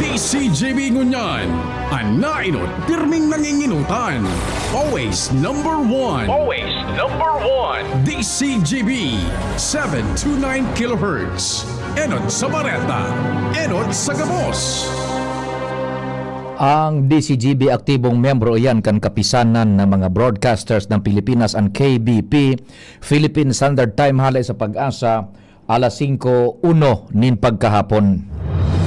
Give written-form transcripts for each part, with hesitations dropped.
DCGB Ngunyan, anainot, pirming nanginginutan. Always number one. Always number one. DCGB, 729 kHz. Enot sa Bareta, enot sa Gabos. Ang DCGB aktibong membro yan kan kapisanan ng mga broadcasters ng Pilipinas ang KBP, Philippine Standard Time halay sa Pag-asa, alas 5:01 nin pagkahapon.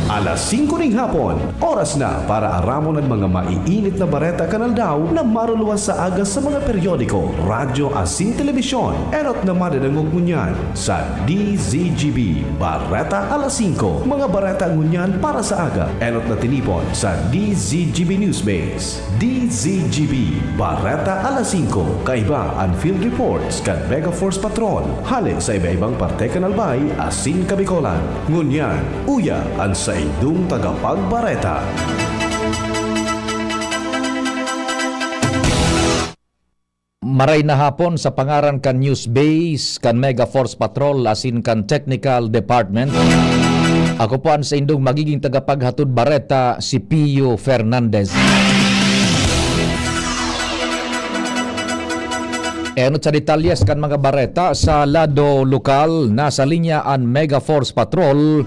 Alas 5 ning hapon, oras na para aramon ang mga maiinit na bareta kanal daw na maruluwas sa agas sa mga periodiko, radyo asin telebisyon. Erot na madadangog ngunyan sa DZGB Bareta alas 5. Mga bareta ngunyan para sa aga. Erot na tinipon sa DZGB Newsbase. DZGB Bareta alas 5. Kaiba ang field reports kan Mega Force Patrol. Halik sa iba-ibang parte kanalbay asin kabikolan. Ngunyan, uya ang sa idong tagapagbareta. Maray na hapon sa pangaran kan News Base, kan Mega Force Patrol, asin kan Technical Department. Ako po ang sa indong magiging tagapaghatod bareta, si Pio Fernandez. Enot sa detalyes kan mga bareta sa lado lokal, nasa linya ang Mega Force Patrol.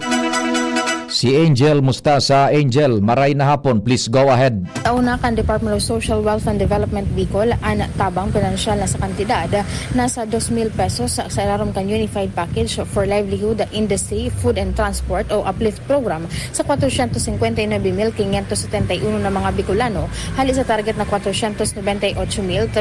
Si Angel Mustasa. Angel, maray na hapon. Please go ahead. Una kan Department of Social Wealth and Development Bicol ang tabang pinansyal na sa kantidad nasa 2,000 pesos sa ilalim kan Unified Package for Livelihood Industry, Food and Transport o Uplift Program sa 459,571 na mga Bicolano hali sa target na 498,350.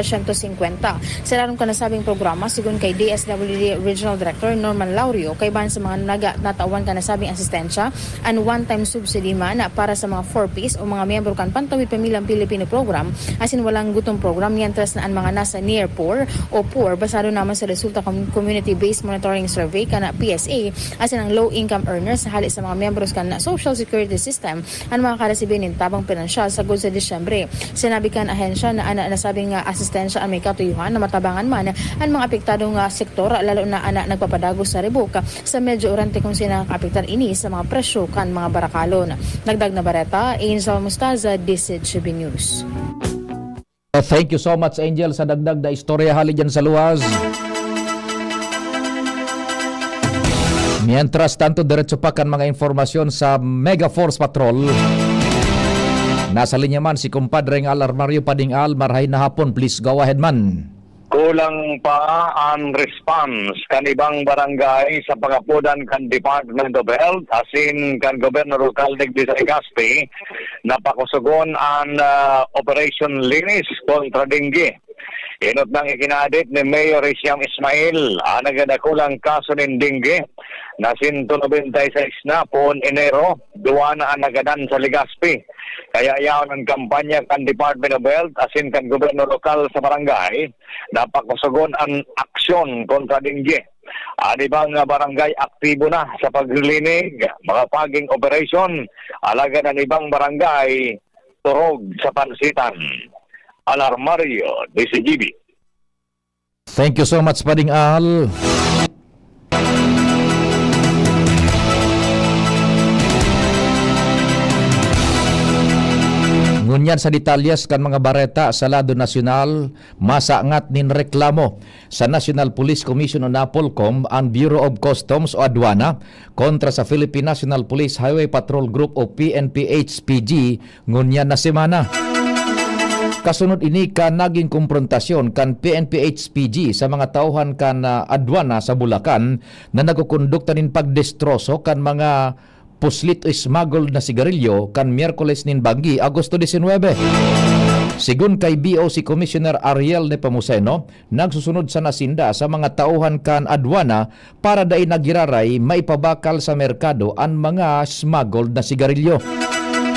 Sa ilalim kan nasabing programa sigun kay DSWD Regional Director Norman Laurio kay ban sa mga natawan kan nasabing asistensya and one-time subsidy man para sa mga 4Ps o mga miyembro kan Pantawid Pamilyang Pilipino Program asin walang gutom program mientras na ang mga nasa near poor o poor basado naman sa resulta Community-Based Monitoring Survey kana PSA asin ang low-income earners hali sa mga miyembros kan Social Security System ang mga karasibin ng tabang pinansyal sa sa Disyembre. Sinabi kan ahensya na nasabing asistensya ang may katuyuhan na matabangan man ang mga apektadong sektor lalo na nagpapadagos sa rebook sa medyo urante kung sina apektar ini sa mga presyo kan mga barakalon. Nagdag na bareta, Angel Mustaza, DCGB News. Thank you so much, Angel, sa dagdag na istorya hali dyan sa luwas. Mientras tanto, diretso pa kan mga informasyon sa Mega Force Patrol. Nasa linya man si kumpadreng Al Armario Padingal. Marhay na hapon. Please go ahead man. Kulang pa ang response kan ibang barangay sa pangapudan kan Department of Health asin kan Governor Caldig de Legazpi na pakusugon ang Operation Linis kontra Dengue. Inot nang ikinadit ni Mayor Isyam Ismail ang nagadakulang kaso ng dengue na 196 na poon Enero, duwa na ang nagadan sa Legazpi. Kaya yaon ang kampanya kan Department of Health asin kan gobyerno lokal sa barangay na pakusugon ang aksyon kontra dengue. Ang ibang barangay aktibo na sa paglinig, mga paging operation, alaga ng ibang barangay turog sa pansitan. Alarmario, DCGB. Thank you so much, Pading Al. Ngunyan sa detalyes kan mga bareta sa lado nasyonal, masaangat nin reklamo sa National Police Commission o NAPOLCOM ang Bureau of Customs o Aduana kontra sa Philippine National Police Highway Patrol Group o PNP-HPG ngunyan na semana. Kasunod ini kan naging komprontasyon kan PNP-HPG sa mga tauhan kan Aduana sa Bulacan na nagkukondukta nin pagdestroso kan mga puslit o smuggled na sigarilyo kan Miyerkules nin Bangi, Agosto 19. Sigun kay BOC Commissioner Ariel Nepomuceno, nagsusunod sa nasinda sa mga tauhan kan Aduana para dai nagiraray maipabakal sa merkado ang mga smuggled na sigarilyo.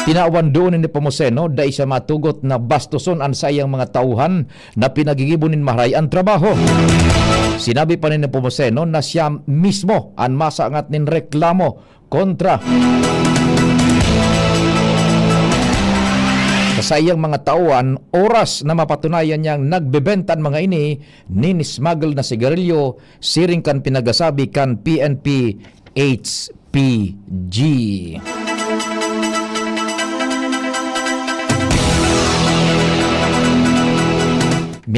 Tinawan doon ni Nepomuceno dahil siya matugot na bastuson ang sayang mga tauhan na pinagigibunin maray ang trabaho. Sinabi pa ni Nepomuceno na siya mismo ang masaangat nin reklamo kontra sa sayang mga tauhan oras na mapatunayan niyang nagbebentan mga ini nin-smuggle na sigarilyo siring kan pinagasabi kan PNP HPG.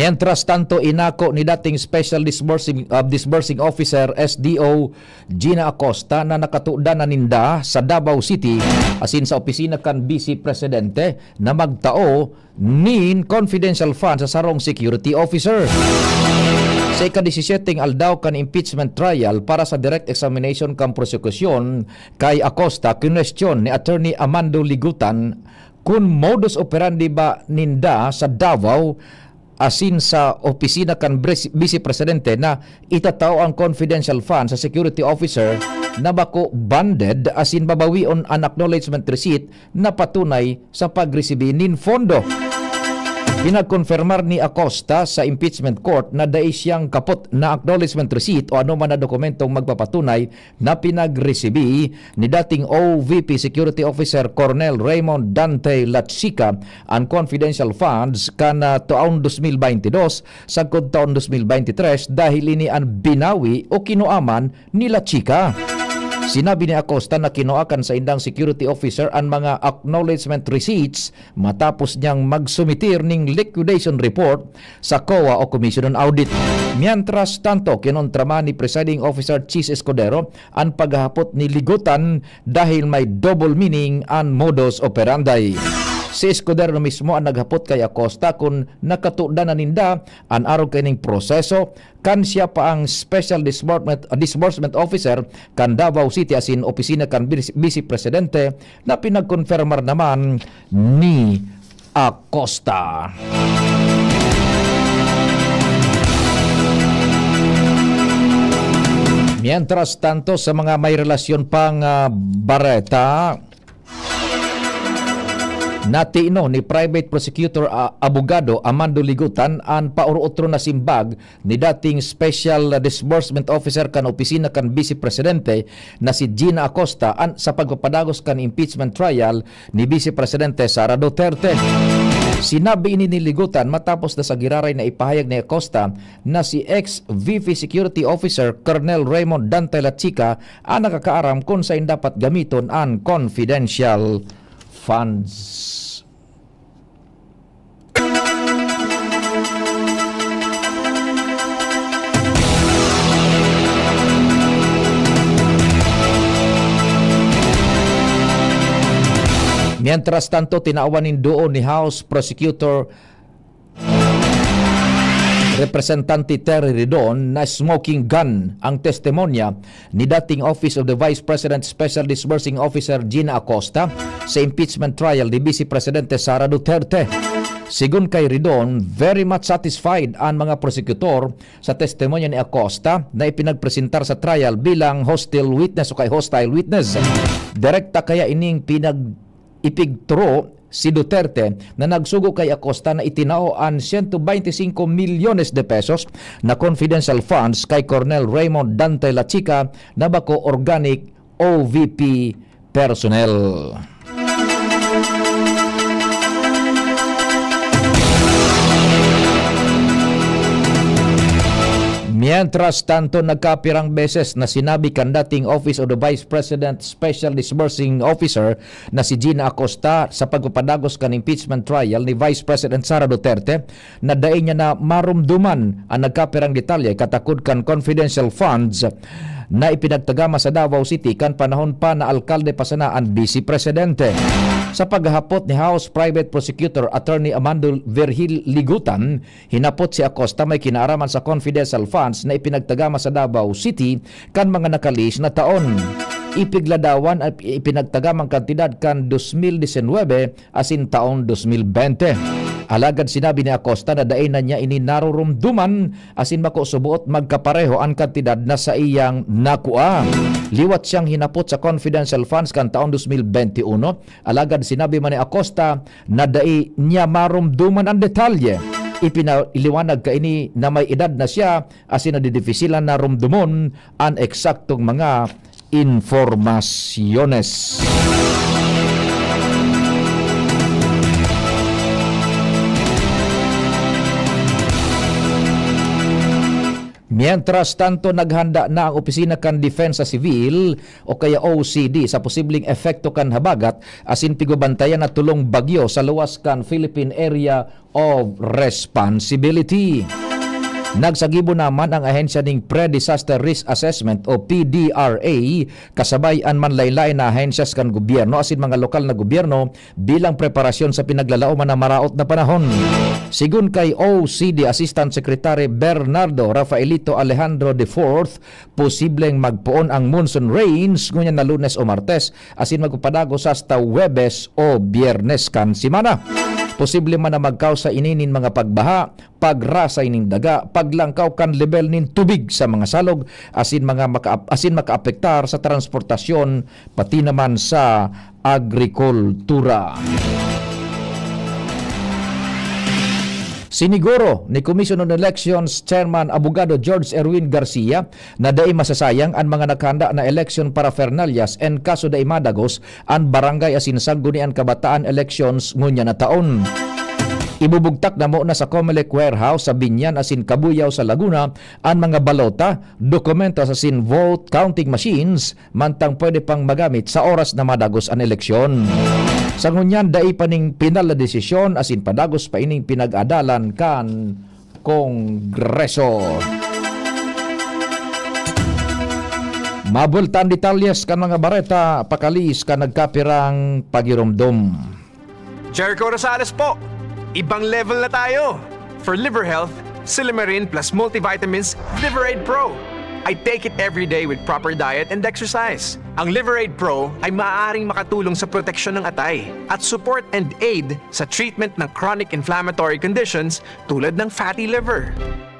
Mientras tanto, inako ni dating Special Disbursing Officer SDO Gina Acosta na nakatuda na ninda sa Davao City asin sa opisina kan Vice Presidente na magtao nin confidential funds sa sarong security officer. Sa ika-17 aldaw kan impeachment trial para sa direct examination kan prosekusyon kay Acosta, kinwestiyon ni Attorney Amando Ligutan kung modus operandi ba ninda sa Davao asin sa opisina kan Vice Presidente na itatao ang confidential fund sa security officer na bako banded asin babawion ang acknowledgement receipt na patunay sa pagresibi nin fondo. Pinagkonfirmar ni Acosta sa impeachment court na dai siyang kapot na acknowledgement receipt o ano man na dokumentong magpapatunay na pinagresibi ni dating OVP Security Officer Colonel Raymond Dante Lachica ang confidential funds kana taon 2022 sa taon 2023 dahil ini ang binawi o kinuaman ni Lachica. Sinabi ni Acosta na kinuakan sa indang security officer ang mga acknowledgement receipts matapos niyang magsumitir ning liquidation report sa COA o Commission on Audit. Mientras tanto, kinontraman ni Presiding Officer Chis Escudero ang paghahapot ni Ligutan dahil may double meaning ang modus operandi. Si Escudero mismo ang naghapot kay Acosta kung nakatuda na ninda ang araw kining proseso kan siya pa ang Special Disbursement Officer kan Davao City asin opisina kan Vice Presidente na pinagkonfirmar naman ni Acosta. Mientras tanto, sa mga may relasyon pang bareta, natino ni Private Prosecutor Abogado Amando Ligutan ang paurotro na simbag ni dating Special Disbursement Officer kan opisina kan Vice Presidente na si Gina Acosta sa pagpapadagos kan impeachment trial ni Vice Presidente Sara Duterte. Sinabi ini ni Ligutan matapos na sa giraray na ipahayag ni Acosta na si ex-VP Security Officer Colonel Raymond Dante Lachica ang nakakaaram kung saan dapat gamiton ang confidential funds. Mientras tanto, tinaawanin doon ni House Prosecutor Representante Terry Ridon na smoking gun ang testimonya ni dating Office of the Vice President Special Disbursing Officer Gina Acosta sa impeachment trial ni Vice Presidente Sara Duterte. Sigun kay Ridon, very much satisfied ang mga prosekutor sa testimonya ni Acosta na ipinagpresentar sa trial bilang hostile witness o kay hostile witness. Direkta kaya ining ipigturo si Duterte na nagsugo kay Acosta na itinao ang 125 milyones de pesos na confidential funds kay Colonel Raymond Dante Lachica na bako organic OVP personnel. Mientras tanto, nagkapirang beses na sinabi kan dating Office of the Vice President Special Disbursing Officer na si Gina Acosta sa pagpapadagos kan impeachment trial ni Vice President Sara Duterte na daing niya na marumduman ang nagkapirang detalye katakod kan confidential funds na ipinagtagama sa Davao City kan panahon pa na alkalde pa sana ang Vice Presidente. Sa paghahapot ni House Private Prosecutor Attorney Amando Vergil Ligutan, hinapot si Acosta may kinaaraman sa confidential funds na ipinagtagama sa Davao City kan mga nakalis na taon. Ipigladawan at ipinagtagamang kantidad kan 2019 asin taon 2020. Alagad sinabi ni Acosta na daay na niya ini narurumduman asin mako subuot magkapareho ang kantidad na sa iyang nakua. Liwat siyang hinapot sa confidential funds kan taon 2021. Alagad sinabi man ni Acosta na daay niya marumduman ang detalye. Ipinaliwanag kaini na may edad na siya asin nadidifisilan na rumdumon ang eksaktong mga informasyones. Mientras tanto, naghanda na ang Opisina kan Defensa Civil o kaya OCD sa posibleng efekto kan habagat asin pigubantayan na tulong bagyo sa luwas kan Philippine Area of Responsibility. Nagsagibo naman ang ahensya ning Pre-Disaster Risk Assessment o PDRA kasabay an manlaylay na ahensya kan gobyerno asin mga lokal na gobyerno bilang preparasyon sa pinaglalauman na maraot na panahon. Sigun kay OCD Assistant Secretary Bernardo Rafaelito Alejandro IV, posibleng magpuon ang monsoon rains ngunyan na Lunes o Martes asin magpapadagos hasta Huwebes o Biyernes kan simana. Posible man na magkaw sa ininin mga pagbaha, pagrasay ning daga, paglangkaw kan level nin tubig sa mga salog, asin makaapektar sa transportasyon pati naman sa agrikultura. Siniguro ni Commission on Elections Chairman Abogado George Erwin Garcia na daay masasayang ang mga naghanda na election paraphernalias en kaso daay madagos ang barangay asin sanggunian kabataan elections ngunya na taon. Ibubugtak na mo na sa Comelec Warehouse sa Binyan asin Kabuyaw sa Laguna ang mga balota, dokumento asin vote counting machines mantang pwede pang magamit sa oras na madagos ang eleksyon. Sa ngunyan, daay pa ning pinal na desisyon asin padagos pa ining pinag-adalan kan Kongreso. Mabultan detalyes kan mga bareta, pakalis kan nagkapirang pagirumdum. Jericho Rosales po! Ibang level na tayo! For liver health, Silimarin plus multivitamins Liverade Pro. I take it every day with proper diet and exercise. Ang Liverade Pro ay maaaring makatulong sa proteksyon ng atay at support and aid sa treatment ng chronic inflammatory conditions tulad ng fatty liver.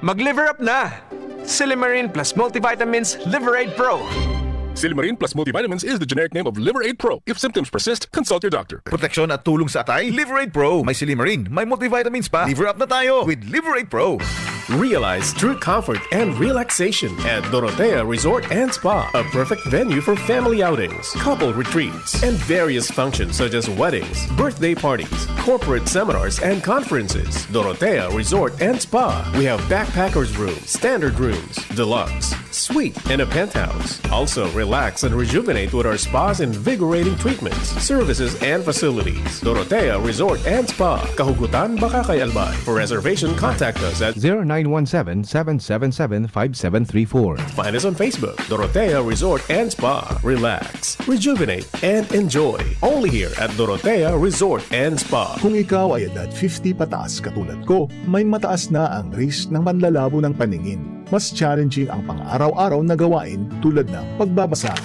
Mag-liver up na! Silimarin plus multivitamins Liverade Pro. Silimarin plus multivitamins is the generic name of Liverade Pro. If symptoms persist, consult your doctor. Proteksyon at tulong sa atay, Liverade Pro. May Silimarin, may multivitamins pa. Liver up na tayo with Liverade Pro. Realize true comfort and relaxation at Dorotea Resort and Spa, a perfect venue for family outings, couple retreats, and various functions such as weddings, birthday parties, corporate seminars, and conferences. Dorotea Resort and Spa. We have backpackers rooms, standard rooms, deluxe, suite, and a penthouse. Also, relax and rejuvenate with our spas and invigorating treatments, services, and facilities. Dorotea Resort and Spa, Kahugutan, Bakakay, Albay. For reservation, contact us at 0917-777-5734. Find us on Facebook, Dorotea Resort and Spa. Relax, rejuvenate, and enjoy. Only here at Dorotea Resort and Spa. Kung ikaw ay edad 50 pataas katulad ko, may mataas na ang risk ng panlalabo ng paningin. Mas challenging ang pang-araw-araw na gawain tulad ng pagbabasa,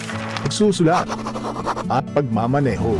pagsusulat, at pagmamaneho.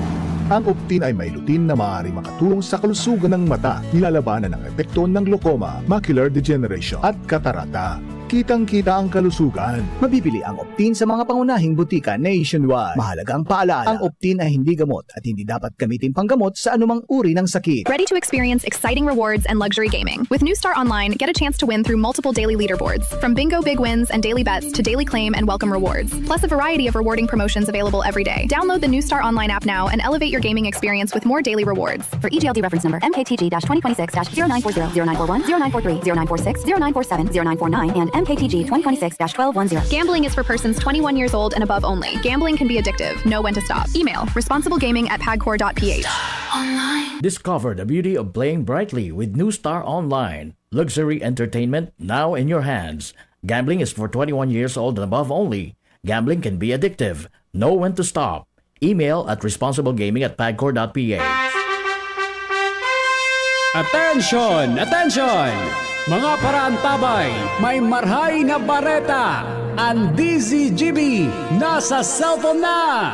Ang Optin ay may lutin na maaari makatulong sa kalusugan ng mata, nilalabanan ang epekto ng glaucoma, macular degeneration at katarata. Kitang-kita ang kalusugan. Mabibili ang Optin sa mga pangunahing butika nationwide. Mahalagang paalala, ang Optin ay hindi gamot at hindi dapat gamitin panggamot sa anumang uri ng sakit. Ready to experience exciting rewards and luxury gaming? With New Star Online, get a chance to win through multiple daily leaderboards, from bingo big wins and daily bets to daily claim and welcome rewards, plus a variety of rewarding promotions available every day. Download the New Star Online app now and elevate your gaming experience with more daily rewards. For EGLD reference number MKTG-2026-0940, 0941, 0943, 0946, 0947, 0949, and MKTG 2026-1210. Gambling is for persons 21 years old and above only. Gambling can be addictive. Know when to stop. Email responsiblegaming@pagcor.ph. Discover the beauty of playing brightly with New Star Online. Luxury entertainment now in your hands. Gambling is for 21 years old and above only. Gambling can be addictive. Know when to stop. Email at responsiblegaming@pagcor.ph. Attention! Attention! Mga parantabay, may marhay na bareta. Ang DZGB nasa cellphone na!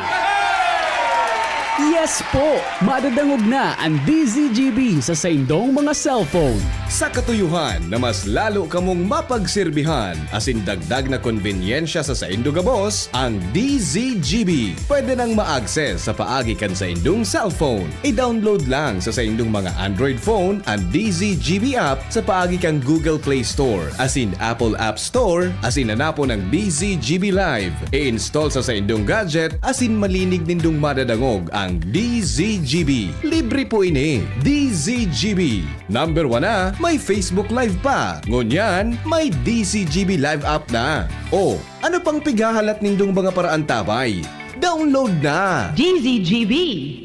Yes po! Madadangog na ang DZGB sa saindong mga cellphone. Sa katuyuhan na mas lalo kamong mapagserbihan asin dagdag na konbinyensya sa saindo gabos, ang DZGB pwede nang ma-access sa paagi kan sa indong cellphone. I-download lang sa saindong mga Android phone ang DZGB app sa paagi kang Google Play Store asin Apple App Store asin nanapo ng DZGB Live. I-install sa saindong gadget asin malinig nindong madadangog ang ang DZGB. Libre po ini. DZGB. Number 1 na, may Facebook Live pa. Ngunyan, may DZGB Live app na. O, ano pang pighahalat nindong mga paraan tabay? Download na! DZGB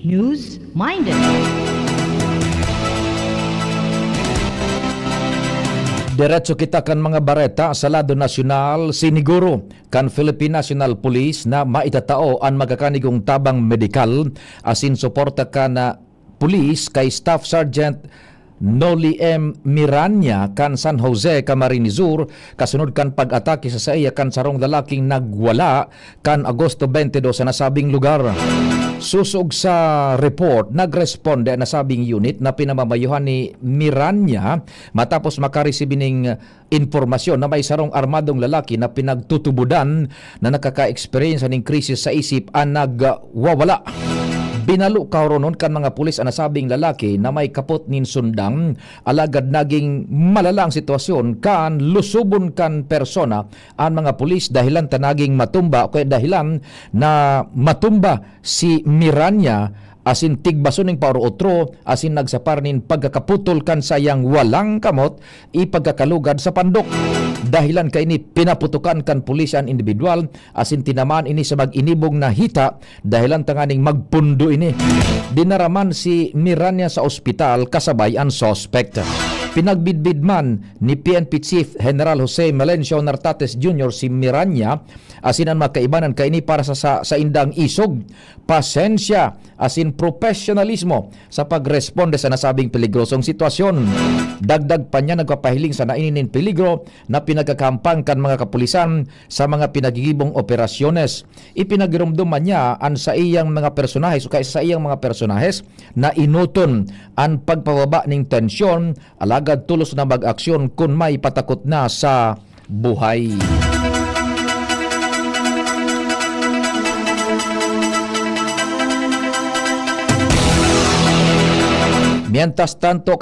News Minded. Diretso kita kan mga bareta sa lado nasyonal, siniguro kan Philippine National Police na maitatao ang magakanigong tabang medikal asin suporta ka na police kay Staff Sergeant Noli M. Miranya kan San Jose, Camarines Sur, kasunod kan pag-atake sa iya kan sarong lalaking nagwala kan Agosto 22 sa nasabing lugar. Susog sa report, nagresponde ang nasabing unit na pinamamayuhan ni Miranya matapos makareceive ning informasyon na may sarong armadong lalaki na pinagtutubudan na nakaka-experience ning krisis sa isip ang nagwawala. Binalo kauronon kan mga pulis ang nasabing lalaki na may kapot nin sundang alagad naging malalang sitwasyon kan lusubon kan persona ang mga pulis dahilan tanaging matumba o kaya dahilan na matumba si Miranya asin tigbasoning pauro otro asin nagsapar nin pagkakaputol kan sayang walang kamot ipagkakalugad sa pandok. Dahilan kay ini pinaputukan kan pulis ang individual asin tinamaan ini sa mag-inibong na hita dahilan tanganing magpundo ini. Dinaraman si Miranya sa ospital kasabay ang suspect. Pinagbidbid man ni PNP Chief General Jose Melencio Nartates Jr. si Miranya asin ang makaibanan kay ini para sa indang isog, pasensya asin profesionalismo sa pagresponde sa nasabing peligrosong sitwasyon. Dagdag pa niya nagpapahiling sa naininin peligro na pinagkakampang kan mga kapulisan sa mga pinagigibong operasyones. Ipinagirumduman niya ang sa iyang mga personahes o kaya sa iyang mga personahes na inuton ang pagpababa ng tensyon alagad tulos na mag-aksyon kung may patakot na sa buhay. Mientras tanto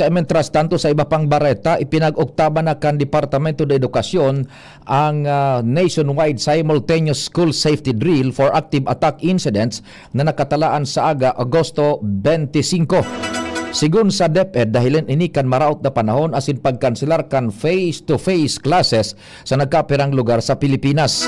sa iba pang bareta, ipinag-oktaban na kan Departamento de Edukasyon ang nationwide simultaneous school safety drill for active attack incidents na nakatalaan sa aga Agosto 25. Sigun sa DepEd, dahilin ini kan maraot na panahon asin pagkanselar kan face-to-face classes sa nagkapirang lugar sa Pilipinas.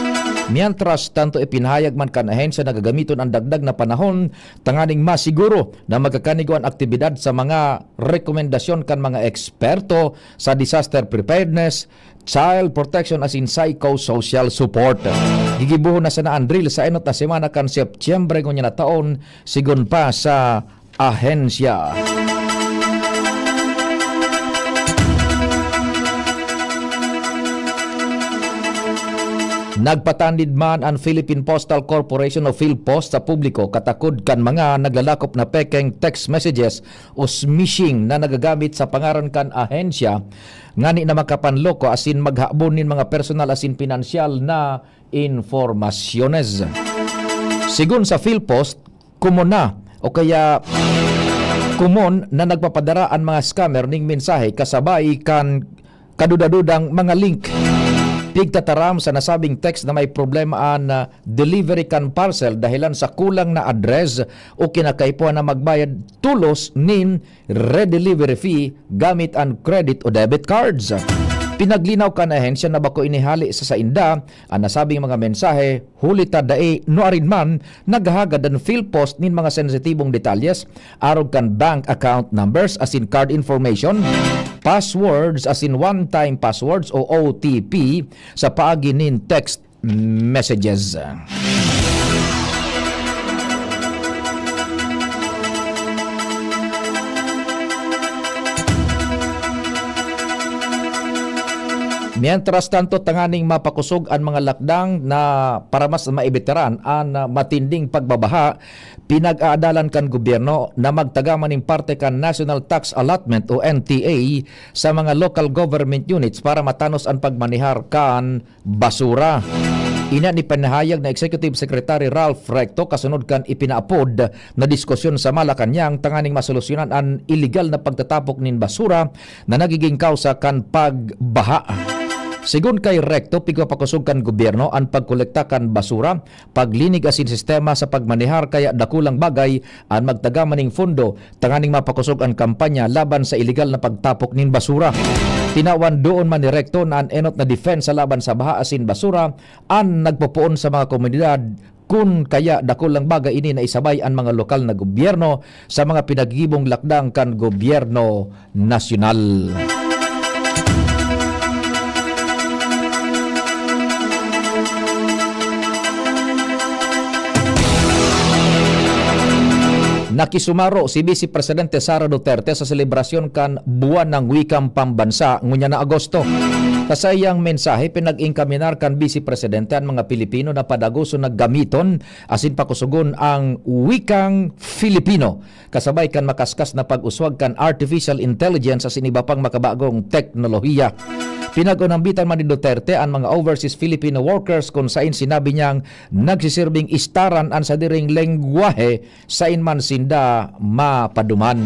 Mientras tanto ipinahayag man kan ahensya na gagamiton ang dagdag na panahon tanganing masiguro na magkakanigo ang aktibidad sa mga rekomendasyon kan mga eksperto sa disaster preparedness, child protection asin psychosocial support. Gigibuhon na sa naan drill sa enot na semana kan Setyembre ngunya na taon sigun pa sa ahensya. Nagpatandid man ang Philippine Postal Corporation o PhilPost sa publiko katakod kan mga naglalakop na pekeng text messages o smishing na nagagamit sa pangaran kan ahensya ngani na makapanloko asin maghabon nin mga personal asin pinansyal na informasyones. Sigun sa PhilPost, kumon na o kaya kumon na nagpapadara ang mga scammer ning mensahe kasabay kan kadudadudang mga link. Pigtataram sa nasabing text na may problema na delivery kan parcel dahilan sa kulang na address o kinakaipuan na magbayad tulos nin redelivery fee gamit ang credit o debit cards. Pinaglinaw kan ahensya na bako inihali sa sainda ang nasabing mga mensahe hulita dae noarin man naghahagad ang PhilPost nin mga sensitibong detalyes arog kan bank account numbers as in card information, passwords as in one-time passwords o OTP sa paagi nin text messages. Mientras tanto, tanganing mapakusog ang mga lakdang na para mas maibiteran ang matinding pagbabaha, pinag-aadalan kan gobyerno na magtagaman ng parte kan National Tax Allotment o NTA sa mga local government units para matanos ang pagmanihar kan basura. Ina ni panahayag na Executive Secretary Ralph Recto kasunod kan ipinaapod na diskusyon sa Malacanang tanganing masolusyonan ang illegal na pagtatapok nin basura na nagiging kausa kan pagbaha. Sigun kay Recto, pigpapakusog kan gobyerno ang pagkolekta kan basura, paglinig asin sistema sa pagmanehar kaya dakulang bagay ang magtaga maning fundo tanganing mapakusog ang kampanya laban sa illegal na pagtapok nin basura. Tinawan doon man ni Recto na ang enot na defense sa laban sa baha asin basura ang nagpupuon sa mga komunidad kun kaya dakulang bagay ini na isabay ang mga lokal na gobyerno sa mga pinagigibong lakdang kan gobyerno nasyonal. Nakisumaro si Vice Presidente Sara Duterte sa selebrasyon kan buwan ng wikang pambansa ngunya na Agosto. Kasayang mensahe pinag-ingkaminar kan Vice Presidente ang mga Pilipino na padaguso naggamiton asin pakusugon ang wikang Filipino. Kasabay kan makaskas na pag-uswag kan artificial intelligence asin iba pang makabagong teknolohiya. Pinag-unambitan man ni Duterte ang mga overseas Filipino workers kung saan sinabi niyang nagsisirbing istaran ang sa diring lengguwahe sa inman sinda mapaduman.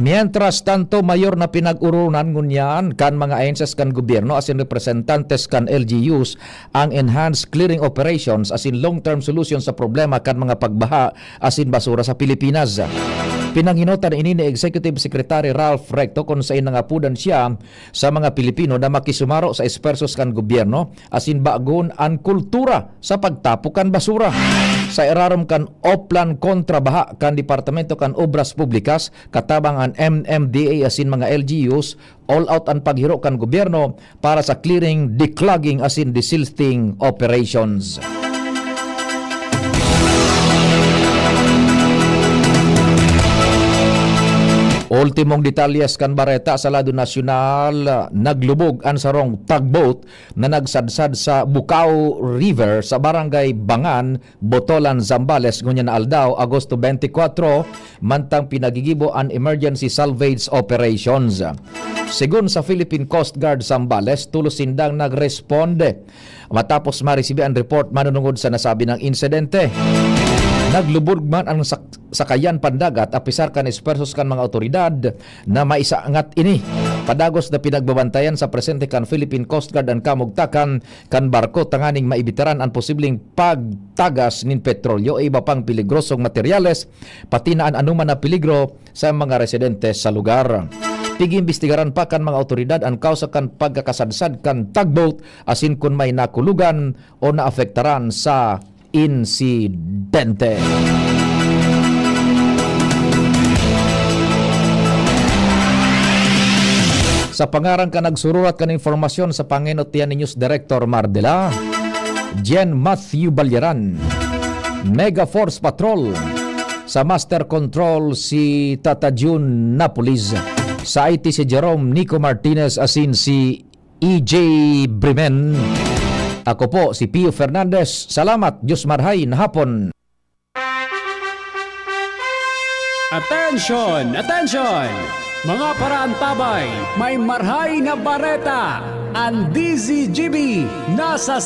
Mientras tanto, mayor na pinag-urunan ngunyan kan mga ahensas kan gobyerno asin representantes kan LGUs ang enhanced clearing operations asin long-term solution sa problema kan mga pagbaha asin basura sa Pilipinas. Pinanghinutan ini ni Executive Secretary Ralph Recto kung saan nangapudan siya sa mga Pilipino na makisumaro sa espersos kan gobyerno asin bagon ang kultura sa pagtapukan basura. Sa irarom kan Oplan kontrabaha kan Departamento kan Obras Publikas katabang ang MMDA asin mga LGUs all out ang paghiro kan gobyerno para sa clearing, declogging asin desilting operations. Ultimong detalyes kan bareta sa lado nasyonal, naglubog ang sarong tugboat na nagsadsad sa Bucao River sa barangay Bangan, Botolan, Zambales ngunya na aldaw Agosto 24 mantang pinagigibo ang emergency salvage operations. Sigun sa Philippine Coast Guard Zambales, tulos sindang nagresponde matapos maresibi ang report manunungod sa nasabi ng insidente. Naglubog man ang sakayan pandagat apisar kan espersos kan mga otoridad na maisaangat ini. Padagos na pinagbabantayan sa presente kan Philippine Coast Guard ang kamugtakan kan barko tanganing maibitaran ang posibleng pagtagas nin petrolyo o iba pang peligrosong materyales pati na ang anuman na peligro sa mga residente sa lugar. Pig-imbestigaran pa kan mga otoridad ang kausa kan pagkakasadsad kan tugboat asin kun may nakulugan o naafektaran sa insidente. Sa pangarang ka nagsururat kan informasyon sa Panginotian News Director Mardela, Jen Matthew Balyaran, Mega Force Patrol, sa Master Control si Tata June Napolis, sa IT si Jerome Nico Martinez asin si EJ Bremen. Ako po si Pio Fernandez. Salamat, Diyos marhay na hapon. Attention! Attention! Mga paraantabay, may marhay na bareta. Ang DZGB nasa